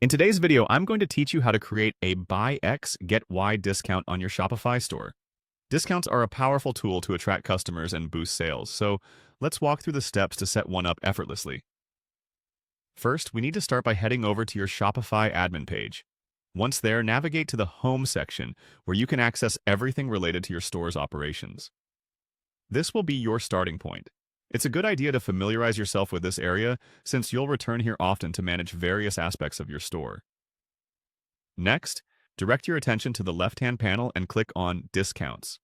In today's video, I'm going to teach you how to create a buy X, get Y discount on your Shopify store. Discounts are a powerful tool to attract customers and boost sales, so let's walk through the steps to set one up effortlessly. First, we need to start by heading over to your Shopify admin page. Once there, navigate to the Home section, where you can access everything related to your store's operations. This will be your starting point. It's a good idea to familiarize yourself with this area, since you'll return here often to manage various aspects of your store. Next, direct your attention to the left-hand panel and click on Discounts.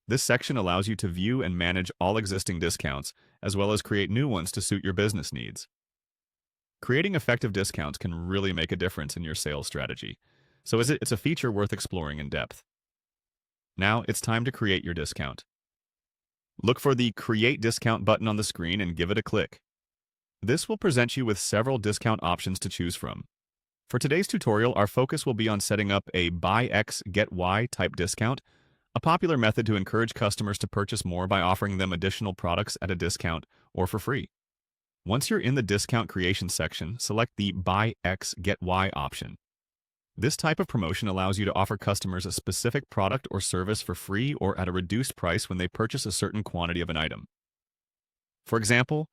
This section allows you to view and manage all existing discounts, as well as create new ones to suit your business needs. Creating effective discounts can really make a difference in your sales strategy, so it's a feature worth exploring in depth. Now, it's time to create your discount. Look for the Create Discount button on the screen and give it a click. This will present you with several discount options to choose from. For today's tutorial, our focus will be on setting up a Buy X, Get Y type discount, a popular method to encourage customers to purchase more by offering them additional products at a discount or for free. Once you're in the discount creation section, select the Buy X, Get Y option. This type of promotion allows you to offer customers a specific product or service for free or at a reduced price when they purchase a certain quantity of an item. For example,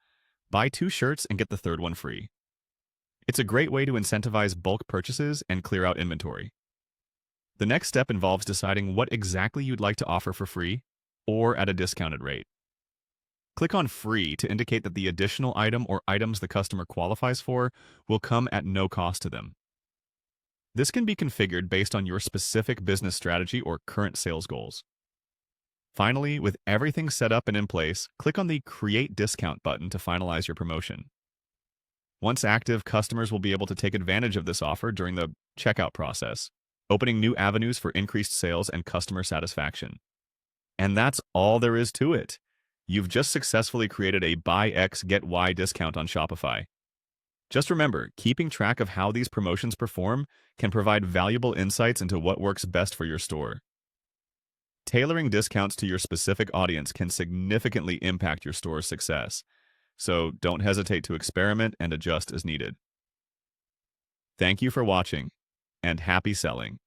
buy 2 shirts and get the third one free. It's a great way to incentivize bulk purchases and clear out inventory. The next step involves deciding what exactly you'd like to offer for free or at a discounted rate. Click on Free to indicate that the additional item or items the customer qualifies for will come at no cost to them. This can be configured based on your specific business strategy or current sales goals. Finally, with everything set up and in place, click on the Create Discount button to finalize your promotion. Once active, customers will be able to take advantage of this offer during the checkout process, opening new avenues for increased sales and customer satisfaction. And that's all there is to it. You've just successfully created a Buy X, Get Y discount on Shopify. Just remember, keeping track of how these promotions perform can provide valuable insights into what works best for your store. Tailoring discounts to your specific audience can significantly impact your store's success, so don't hesitate to experiment and adjust as needed. Thank you for watching, and happy selling!